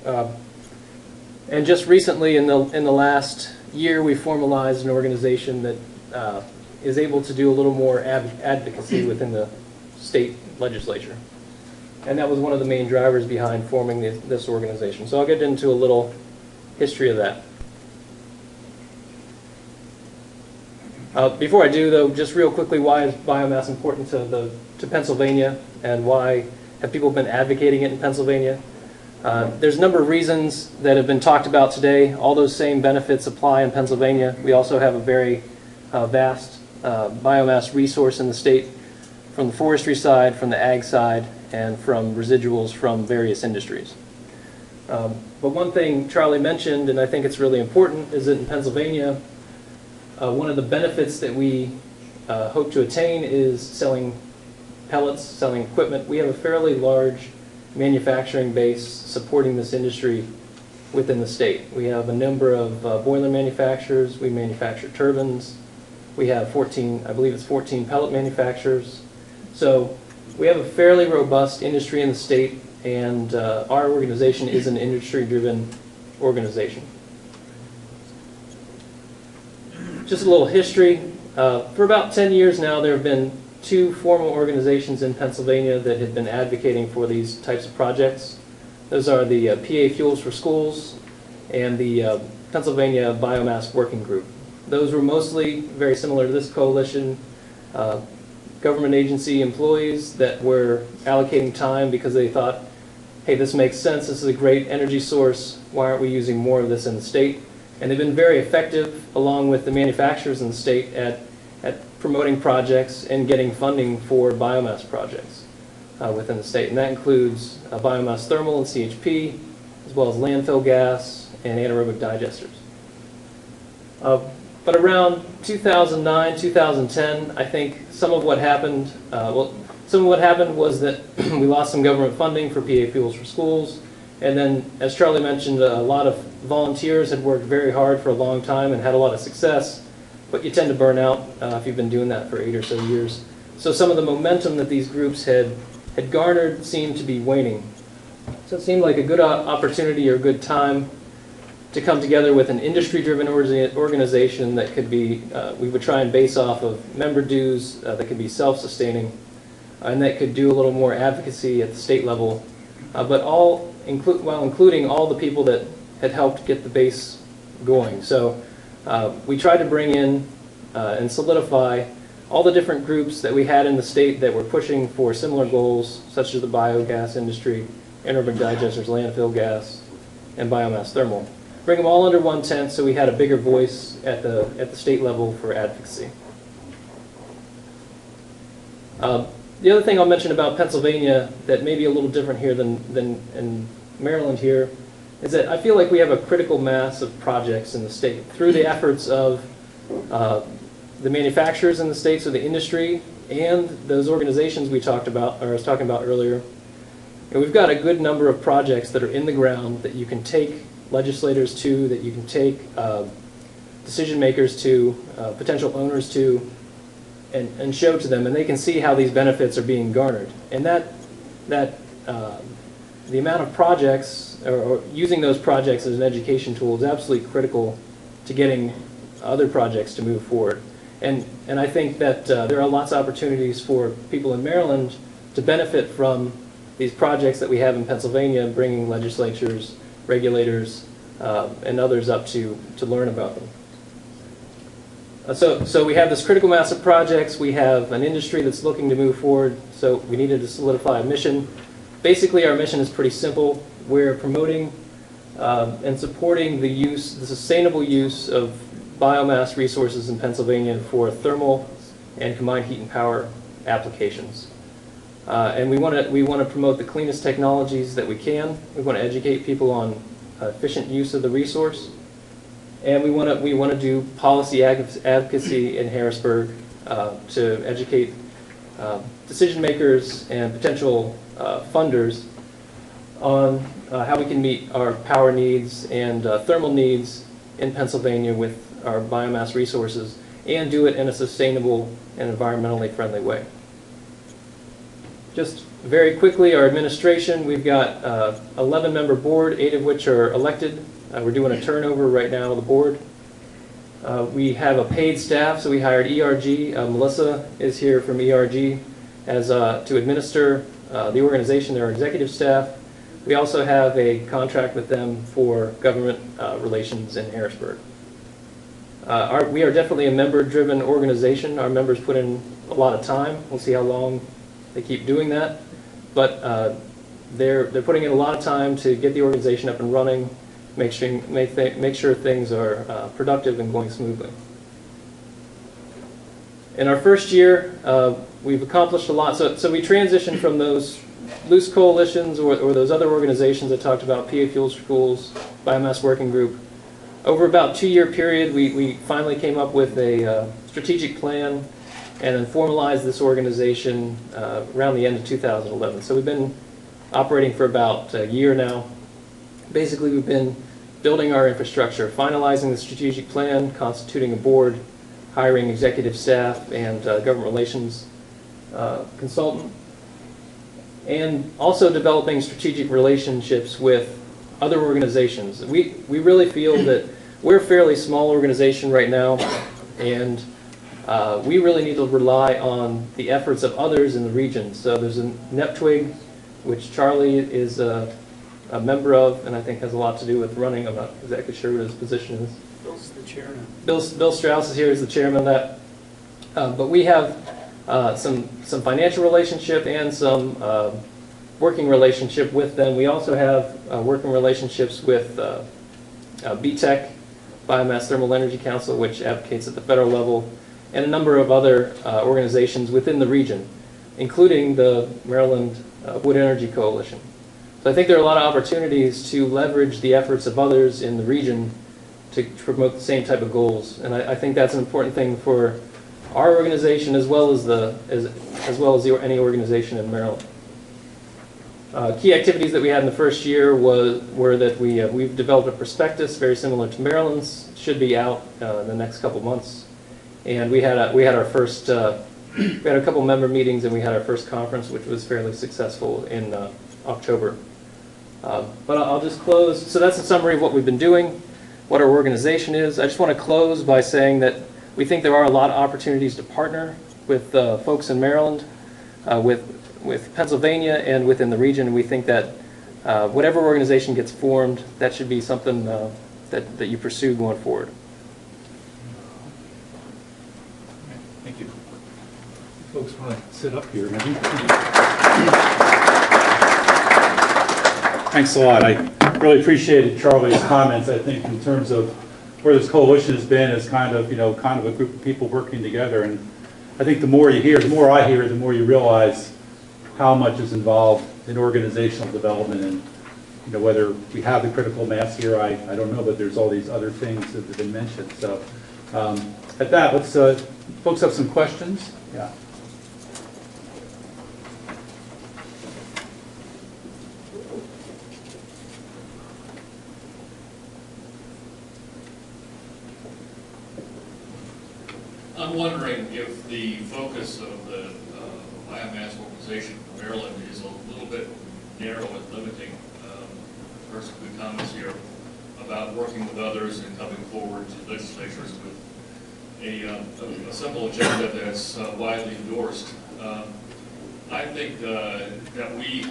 And just recently, in the last year, we formalized an organization that is able to do a little more advocacy within the state legislature. And that was one of the main drivers behind forming this organization. So I'll get into a little history of that. Before I do, though, just real quickly, why is biomass important to Pennsylvania, and why have people been advocating it in Pennsylvania? There's a number of reasons that have been talked about today. All those same benefits apply in Pennsylvania. We also have a very vast biomass resource in the state, from the forestry side, from the ag side, and from residuals from various industries. But one thing Charlie mentioned, and I think it's really important, is that in Pennsylvania, one of the benefits that we hope to attain is selling pellets, selling equipment. We have a fairly large manufacturing base supporting this industry within the state. We have a number of boiler manufacturers. We manufacture turbines. We have 14, I believe it's 14 pellet manufacturers. So we have a fairly robust industry in the state, and our organization is an industry-driven organization. Just a little history. For about 10 years now, there have been 2 formal organizations in Pennsylvania that have been advocating for these types of projects. Those are the PA Fuels for Schools and the Pennsylvania Biomass Working Group. Those were mostly very similar to this coalition, government agency employees that were allocating time because they thought, hey, this makes sense, this is a great energy source, why aren't we using more of this in the state? And they've been very effective, along with the manufacturers in the state, at promoting projects and getting funding for biomass projects within the state. And that includes biomass thermal and CHP, as well as landfill gas and anaerobic digesters. But around 2009, 2010, I think some of what happened, some of what happened was that we lost some government funding for PA Fuels for Schools. And then, as Charlie mentioned, a lot of volunteers had worked very hard for a long time and had a lot of success, but you tend to burn out if you've been doing that for 8 or so years. So some of the momentum that these groups had garnered seemed to be waning. So it seemed like a good opportunity or a good time to come together with an industry-driven organization that could be, we would try and base off of member dues that could be self-sustaining, and that could do a little more advocacy at the state level, but while including all the people that had helped get the base going. So we tried to bring in and solidify all the different groups that we had in the state that were pushing for similar goals, such as the biogas industry, anaerobic digesters, landfill gas, and biomass thermal. Bring them all under one tent so we had a bigger voice at the state level for advocacy. The other thing I'll mention about Pennsylvania that may be a little different here than in Maryland here is that I feel like we have a critical mass of projects in the state through the efforts of the manufacturers in the state, so the industry, and those organizations we talked about, or I was talking about earlier. And we've got a good number of projects that are in the ground that you can take legislators to, that you can take decision makers to, potential owners to, and show to them, and they can see how these benefits are being garnered. And the amount of projects, or using those projects as an education tool, is absolutely critical to getting other projects to move forward. And I think that there are lots of opportunities for people in Maryland to benefit from these projects that we have in Pennsylvania, bringing legislatures, regulators, and others up to learn about them. So we have this critical mass of projects. We have an industry that's looking to move forward, so we needed to solidify a mission. Basically, our mission is pretty simple. We're promoting and supporting the sustainable use of biomass resources in Pennsylvania for thermal and combined heat and power applications. And we want to promote the cleanest technologies that we can. We want to educate people on efficient use of the resource. And we want to do policy advocacy in Harrisburg to educate decision makers and potential funders on how we can meet our power needs and thermal needs in Pennsylvania with our biomass resources, and do it in a sustainable and environmentally friendly way. Just Very quickly, our administration, we've got 11-member board, 8 of which are elected. We're doing a turnover right now of the board. We have a paid staff, so we hired ERG. Melissa is here from ERG as to administer the organization, their executive staff. We also have a contract with them for government relations in Harrisburg. We are definitely a member-driven organization. Our members put in a lot of time. We'll see how long they keep doing that. But they're putting in a lot of time to get the organization up and running, make sure things are productive and going smoothly. In our first year, we've accomplished a lot. So we transitioned from those loose coalitions or those other organizations I talked about, PA Fuels for Schools, Biomass Working Group. Over about a 2-year period, we finally came up with a strategic plan and then formalized this organization around the end of 2011. So we've been operating for about a year now. Basically, we've been building our infrastructure, finalizing the strategic plan, constituting a board, hiring executive staff and government relations consultant, and also developing strategic relationships with other organizations. We really feel that we're a fairly small organization right now, and we really need to rely on the efforts of others in the region. So there's a NEPTWIG, which Charlie is a member of, and I think has a lot to do with running. I'm not exactly sure what his position is. Bill's the chairman. Bill Strauss is here as the chairman of that. But we have some financial relationship and some working relationship with them. We also have working relationships with BTEC, Biomass Thermal Energy Council, which advocates at the federal level, and a number of other organizations within the region, including the Maryland Wood Energy Coalition. So I think there are a lot of opportunities to leverage the efforts of others in the region to promote the same type of goals, and I think that's an important thing for our organization as well as any organization in Maryland. Key activities that we had in the first year were that we've developed a prospectus very similar to Maryland's. Should be out in the next couple months, and we had our first we had a couple member meetings, and we had our first conference, which was fairly successful in October. But I'll just close. So that's a summary of what we've been doing, what our organization is. I just want to close by saying that we think there are a lot of opportunities to partner with folks in Maryland, with Pennsylvania, and within the region. We think that whatever organization gets formed, that should be something that you pursue going forward. Thank you. Folks want to sit up here, maybe? Thanks a lot. I really appreciated Charlie's comments. I think in terms of where this coalition has been as kind of a group of people working together, and I think the more you hear, the more I hear, the more you realize how much is involved in organizational development, and whether we have the critical mass here, I don't know, but there's all these other things that have been mentioned. So at that, let's folks have some questions. Yeah. I'm wondering if the focus of the biomass organization for Maryland is a little bit narrow and limiting. First, good comments here about working with others and coming forward to legislatures with a simple agenda that's widely endorsed. I think that we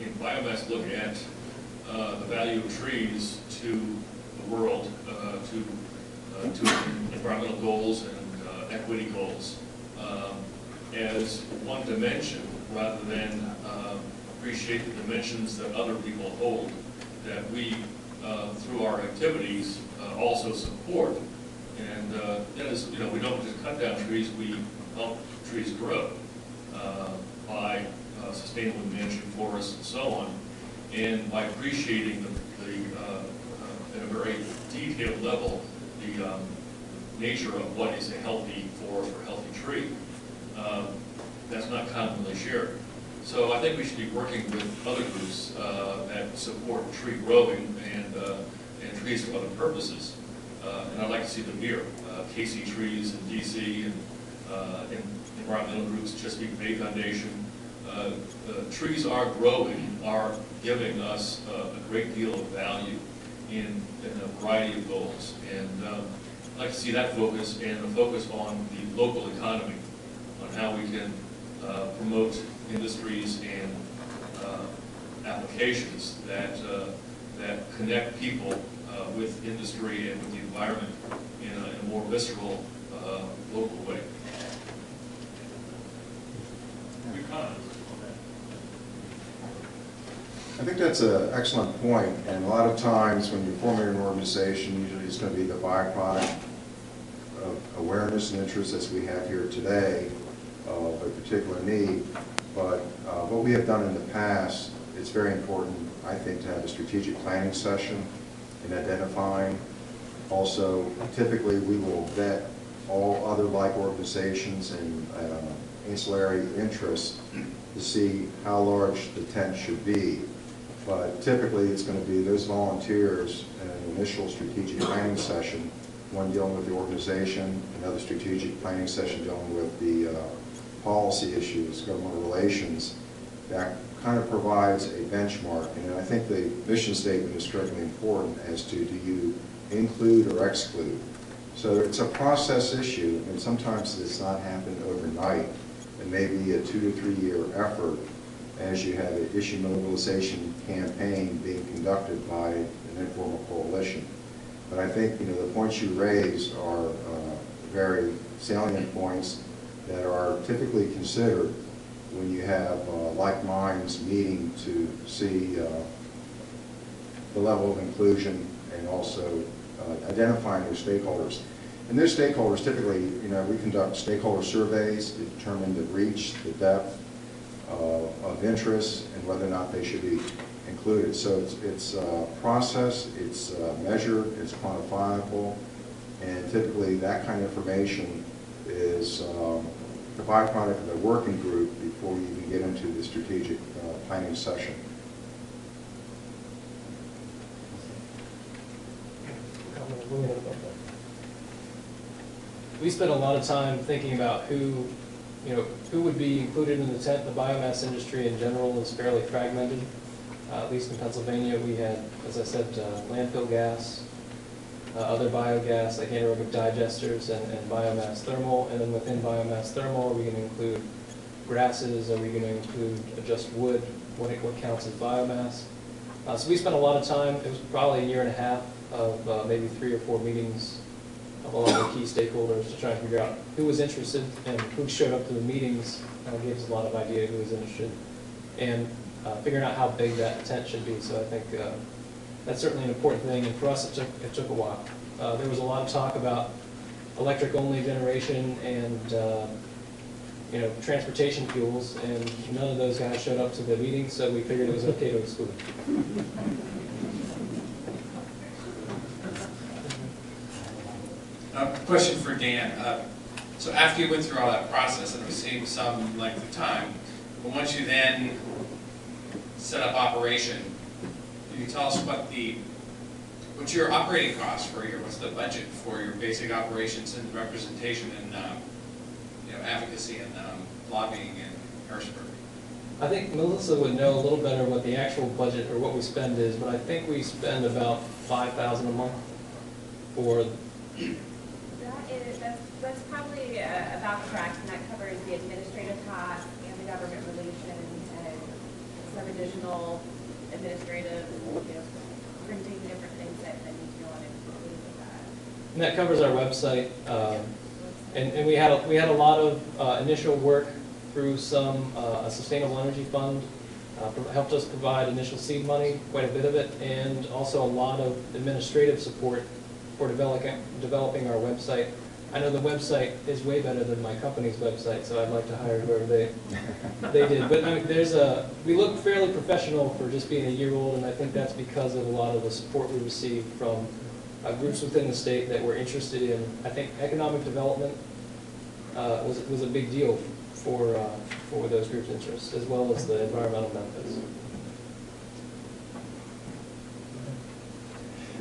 in biomass look at the value of trees to the world, to environmental goals and equity goals as one dimension, rather than appreciate the dimensions that other people hold, that we, through our activities, also support. And that is, we don't just cut down trees, we help trees grow by sustainable managing forests and so on, and by appreciating at a very detailed level the nature of what is a healthy forest or healthy tree. That's not commonly shared. So I think we should be working with other groups that support tree growing and trees for other purposes. And I'd like to see them here. Casey Trees in DC, and environmental groups, Chesapeake Bay Foundation, trees are growing, are giving us a great deal of value in a variety of goals. And I'd like to see that focus and a focus on the local economy, on how we can promote industries and applications that connect people with industry and with the environment in a more visceral, local way. Good comments. I think that's an excellent point, and a lot of times when you're forming an organization, usually it's going to be the byproduct of awareness and interest as we have here today of a particular need. But what we have done in the past, it's very important, I think, to have a strategic planning session in identifying. Also, typically we will vet all other like organizations and ancillary interests to see how large the tent should be. But typically it's going to be those volunteers in an initial strategic planning session, one dealing with the organization, another strategic planning session dealing with the policy issues, government relations. That kind of provides a benchmark. And I think the mission statement is critically important as to do you include or exclude. So it's a process issue, and sometimes it's not happened overnight. It may be a 2 to 3 year effort as you have an issue mobilization campaign being conducted by an informal coalition. But I think the points you raised are very salient points that are typically considered when you have like minds meeting to see the level of inclusion and also identifying their stakeholders. And those stakeholders typically, we conduct stakeholder surveys to determine the reach, the depth of interest, and whether or not they should be included. So it's a process, it's measured, it's quantifiable, and typically that kind of information is the byproduct of the working group before you even get into the strategic planning session. We spent a lot of time thinking about who would be included in the tent. The biomass industry in general is fairly fragmented. At least in Pennsylvania, we had, as I said, landfill gas, other biogas like anaerobic digesters and biomass thermal. And then within biomass thermal, are we going to include grasses? Are we going to include just wood? What counts as biomass? So we spent a lot of time. It was probably a year and a half of maybe 3 or 4 meetings of a lot of the key stakeholders to try and figure out who was interested and who showed up to the meetings. Gave us a lot of idea who was interested, and figuring out how big that tent should be. So I think that's certainly an important thing, and for us it took a while. There was a lot of talk about electric-only generation and transportation fuels, and none of those guys showed up to the meeting, so we figured it was okay to exclude. Question for Dan. So after you went through all that process, and it saved some length of time, but once you then set up operation, can you tell us what's your operating cost for what's the budget for your basic operations and representation and advocacy and lobbying in Harrisburg? I think Melissa would know a little better what the actual budget or what we spend is, but I think we spend about $5,000 a month for. That's probably about correct, and that covers the administrative costs and the government relations and some additional administrative, printing, different things that need to go on included with that. And that covers our website, and we had a lot of initial work through a sustainable energy fund, helped us provide initial seed money, quite a bit of it, and also a lot of administrative support for developing our website. I know the website is way better than my company's website, so I'd like to hire whoever they did. But I mean, we look fairly professional for just being a year old, and I think that's because of a lot of the support we received from groups within the state that were interested in. I think economic development was a big deal for those groups' interests, as well as the environmental benefits.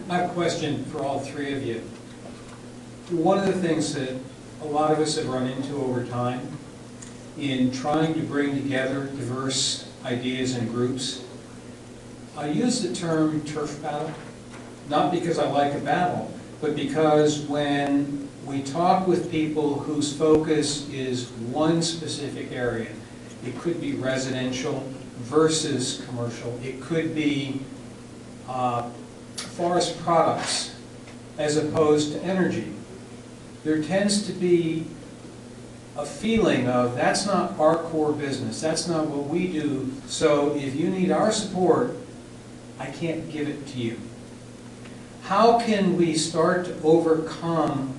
I have a question for all 3 of you. One of the things that a lot of us have run into over time in trying to bring together diverse ideas and groups. I use the term turf battle, not because I like a battle, but because when we talk with people whose focus is one specific area, it could be residential versus commercial, it could be forest products as opposed to energy. There tends to be a feeling of, that's not our core business, that's not what we do, so if you need our support, I can't give it to you. How can we start to overcome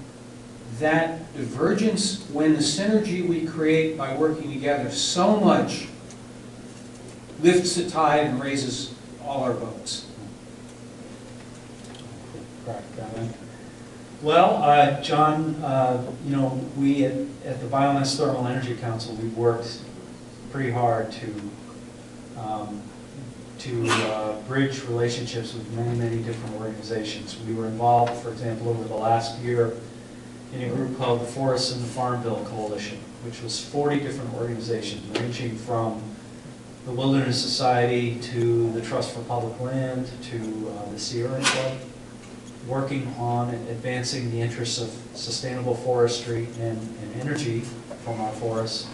that divergence when the synergy we create by working together so much lifts the tide and raises all our boats? Well, John, you know, we at the Biomass Thermal Energy Council, we've worked pretty hard to bridge relationships with many, many different organizations. We were involved, for example, over the last year in a group called the Forests in the Farmville Coalition, which was 40 different organizations ranging from the Wilderness Society to the Trust for Public Land to the Sierra Club, working on advancing the interests of sustainable forestry and energy from our forests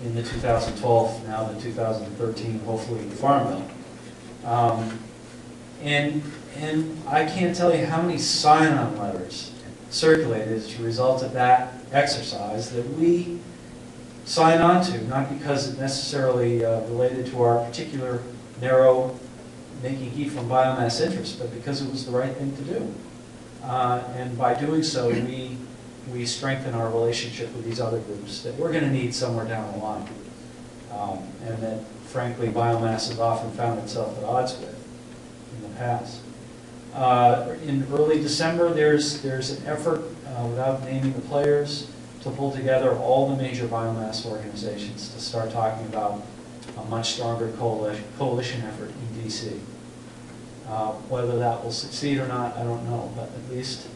in the 2012, now the 2013, hopefully, Farmville. And I can't tell you how many sign-on letters circulated as a result of that exercise that we sign on to, not because it necessarily related to our particular narrow making heat from biomass interest, but because it was the right thing to do. And by doing so, we strengthen our relationship with these other groups that we're going to need somewhere down the line. And that, frankly, biomass has often found itself at odds with in the past. In early December, there's an effort, without naming the players, to pull together all the major biomass organizations to start talking about a much stronger coalition effort in D.C. Whether that will succeed or not, I don't know, but at least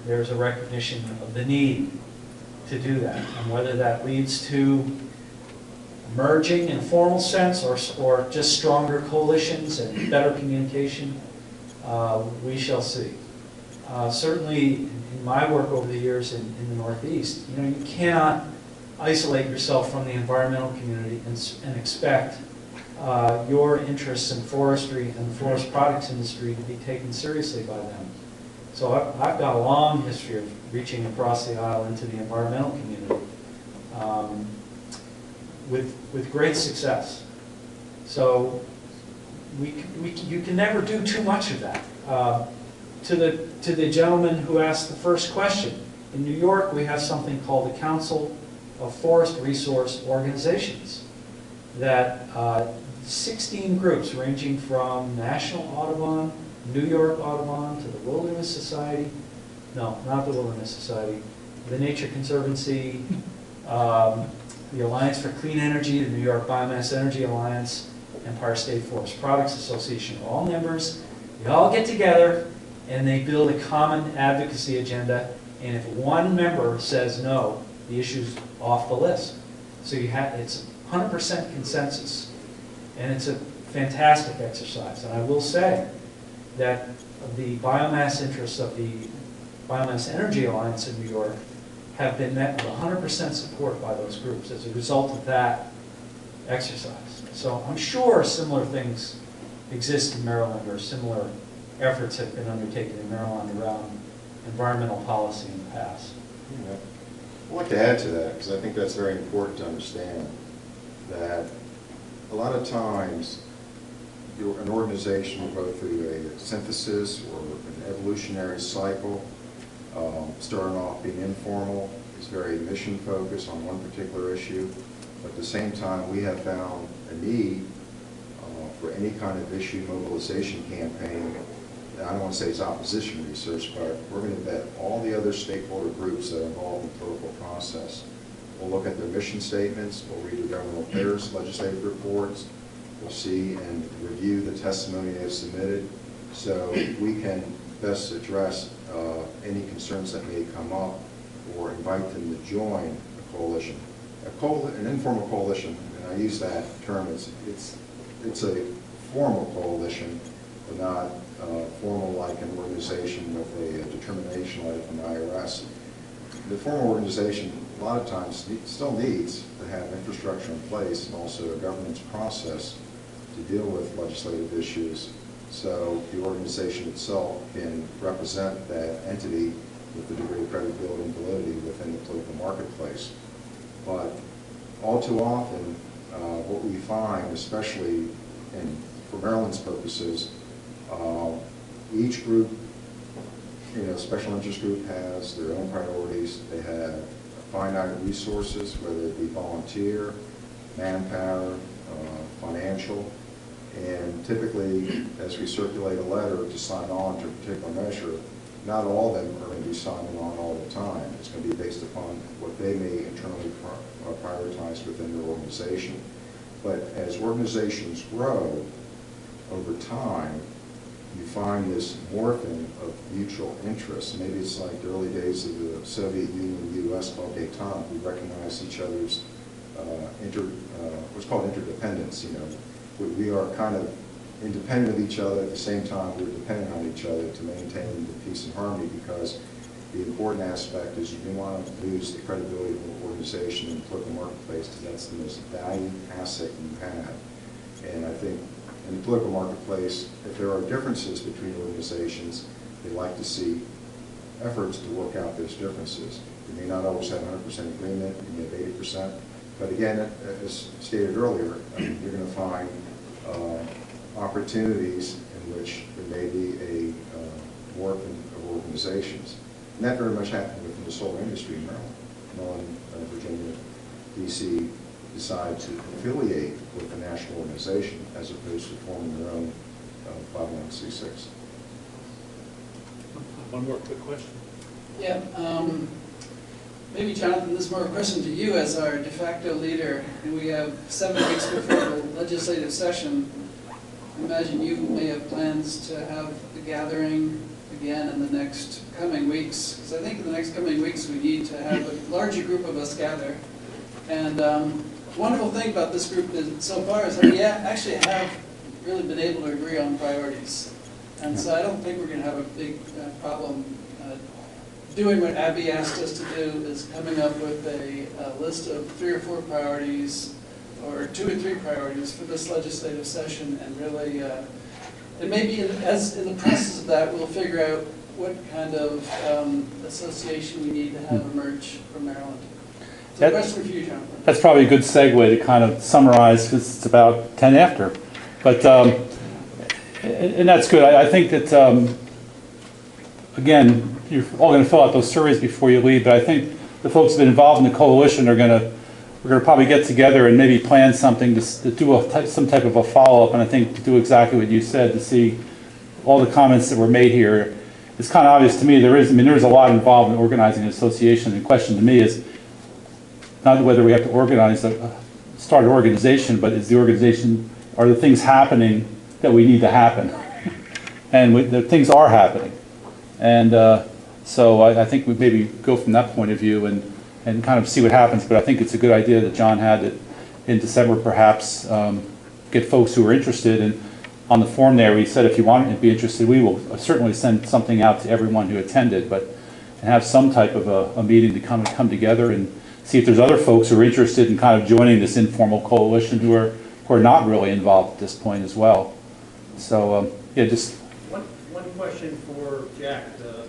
there's a recognition of the need to do that. And whether that leads to merging in a formal sense or just stronger coalitions and better communication, we shall see. Certainly, in my work over the years in the Northeast, you know, you cannot isolate yourself from the environmental community and expect your interests in forestry and the forest products industry to be taken seriously by them. So I've got a long history of reaching across the aisle into the environmental community with great success. So you can never do too much of that. To the gentleman who asked the first question, in New York we have something called the Council of Forest Resource Organizations that 16 groups ranging from National Audubon, New York Audubon, to the Wilderness Society, no, not the Wilderness Society, the Nature Conservancy, the Alliance for Clean Energy, the New York Biomass Energy Alliance, Empire State Forest Products Association are all members. They all get together and they build a common advocacy agenda, and if one member says no, the issue's off the list. So it's 100% consensus, and it's a fantastic exercise. And I will say that the biomass interests of the Biomass Energy Alliance in New York have been met with 100% support by those groups as a result of that exercise. So I'm sure similar things exist in Maryland, or similar efforts have been undertaken in Maryland around environmental policy in the past. Yeah. I'd like to add to that, because I think that's very important to understand, that a lot of times an organization will go through a synthesis or an evolutionary cycle, starting off being informal, it's very mission focused on one particular issue, but at the same time we have found a need for any kind of issue mobilization campaign. I don't want to say it's opposition research, but we're going to vet all the other stakeholder groups that are involved in the political process. We'll look at their mission statements, we'll read the governmental affairs legislative reports, we'll see and review the testimony they've submitted, so we can best address any concerns that may come up or invite them to join the coalition. an informal coalition, and I use that term, it's a formal coalition, but not formal like an organization with a determination like an IRS. The formal organization, a lot of times, still needs to have infrastructure in place and also a governance process to deal with legislative issues, so the organization itself can represent that entity with the degree of credibility and validity within the political marketplace. But all too often, what we find, especially for Maryland's purposes, each group, special interest group has their own priorities. They have finite resources, whether it be volunteer, manpower, financial, and typically, as we circulate a letter to sign on to a particular measure, not all of them are going to be signing on all the time. It's going to be based upon what they may internally prioritize within their organization. But as organizations grow over time, you find this morphing of mutual interests. Maybe it's like the early days of the Soviet Union and the U.S. called détente. We recognize each other's what's called interdependence. We are kind of independent of each other. At the same time, we're dependent on each other to maintain the peace and harmony, because the important aspect is you don't want to lose the credibility of an organization in the political marketplace, because that's the most valued asset you have. And I think in the political marketplace, if there are differences between organizations, they like to see efforts to work out those differences. You may not always have 100% agreement, you may have 80%, but again, as stated earlier, you're going to find opportunities in which there may be a morphing of organizations. And that very much happened within the solar industry in Maryland. Maryland, Virginia, D.C. decide to affiliate with a national organization as opposed to forming their own 501c6. One more quick question. Yeah, maybe Jonathan, this is more a question to you as our de facto leader, and we have 7 weeks before the legislative session. I imagine you may have plans to have the gathering again in the next coming weeks, because I think in the next coming weeks we need to have a larger group of us gather. And the wonderful thing about this group is, so far is that we actually have really been able to agree on priorities. And so I don't think we're going to have a big problem doing what Abby asked us to do, is coming up with a list of 3 or 4 priorities, or 2 or 3 priorities for this legislative session, and really, and maybe in the process of that, we'll figure out what kind of association we need to have emerge from Maryland. So question for you, Jonathan. That's probably a good segue to kind of summarize, because it's about 10 after. But, and that's good. I think that, again, you're all going to fill out those surveys before you leave, but I think the folks who've been involved in the coalition are going to probably get together and maybe plan something to do some type of a follow-up, and I think to do exactly what you said, to see all the comments that were made here. It's kind of obvious to me there's a lot involved in organizing an association. The question to me is not whether we have to start an organization, but is the organization, are the things happening that we need to happen? And the things are happening. And so I think we maybe go from that point of view and kind of see what happens. But I think it's a good idea that John had that in December perhaps get folks who are interested. And on the form there, we said if you want to be interested, we will certainly send something out to everyone who attended, and have some type of a meeting to come together and see if there's other folks who are interested in kind of joining this informal coalition who are not really involved at this point as well. So yeah, just one question for Jack, the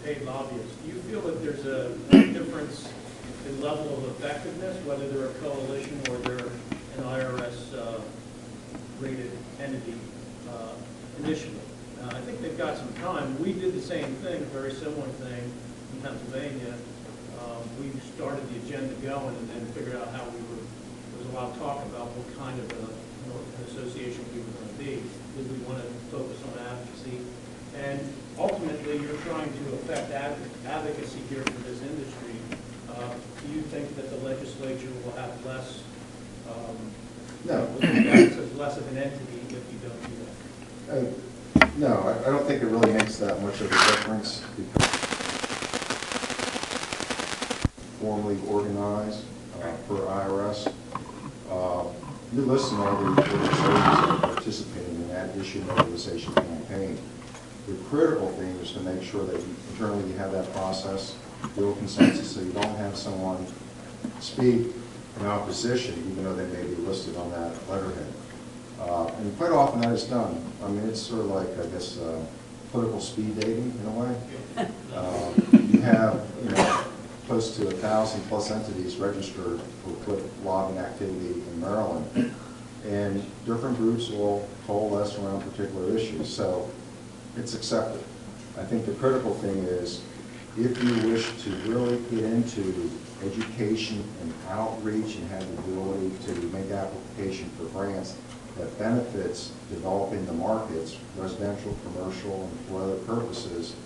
paid lobbyist. Do you feel that there's a difference in level of effectiveness, whether they're a coalition or they're an IRS rated entity initially? I think they've got some time. We did the same thing, a very similar thing in Pennsylvania. We started the agenda going and then figured out how there was a lot of talk about what kind of an association we were going to be. Did we want to focus on advocacy? And ultimately, you're trying to affect advocacy here for this industry. Do you think that the legislature will have less, less of an entity if you don't do that? No, I don't think it really makes that much of a difference. Formally organized. per IRS. You listen to all the organizations that are participating in that issue mobilization campaign. The critical thing is to make sure that internally you have that process, build consensus, so you don't have someone speak in opposition, even though they may be listed on that letterhead. And quite often that is done. I mean, it's sort of like, I guess, political speed dating in a way. You have, close to 1,000+ entities registered for lobbying activity in Maryland, and different groups will coalesce around particular issues. So it's accepted. I think the critical thing is, if you wish to really get into education and outreach and have the ability to make application for grants that benefits developing the markets, residential, commercial, and for other purposes,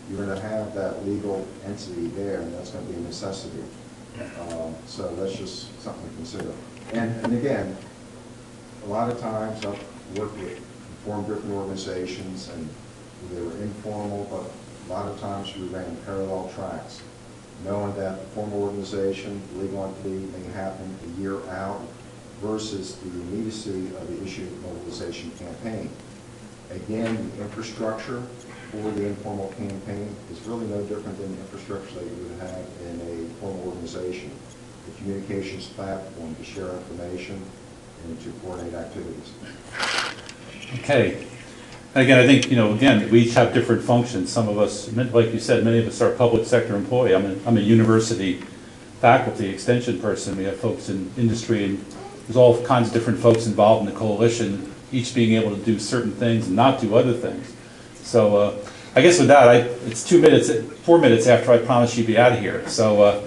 you're going to have that legal entity there, and that's going to be a necessity. So that's just something to consider. And again, a lot of times I've worked with, formed different organizations, and they were informal, but a lot of times we ran parallel tracks, knowing that the formal organization, legal entity may happen a year out versus the immediacy of the issue mobilization campaign. Again, the infrastructure for the informal campaign is really no different than the infrastructure that you would have in a formal organization. The communications platform to share information and to coordinate activities. Okay. Again, I think, again, we each have different functions. Some of us, like you said, many of us are public sector employee. I'm a university faculty extension person. We have folks in industry, and there's all kinds of different folks involved in the coalition, each being able to do certain things and not do other things. So I guess with that, it's 4 minutes after I promised you'd be out of here. So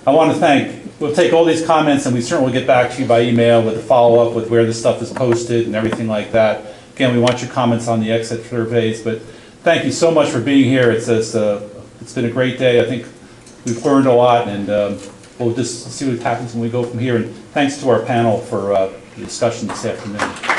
I want to we'll take all these comments, and we certainly will get back to you by email with a follow-up with where this stuff is posted and everything like that. Again, we want your comments on the exit surveys, but thank you so much for being here. It's been a great day. I think we've learned a lot, and we'll just see what happens when we go from here. And thanks to our panel for the discussion this afternoon.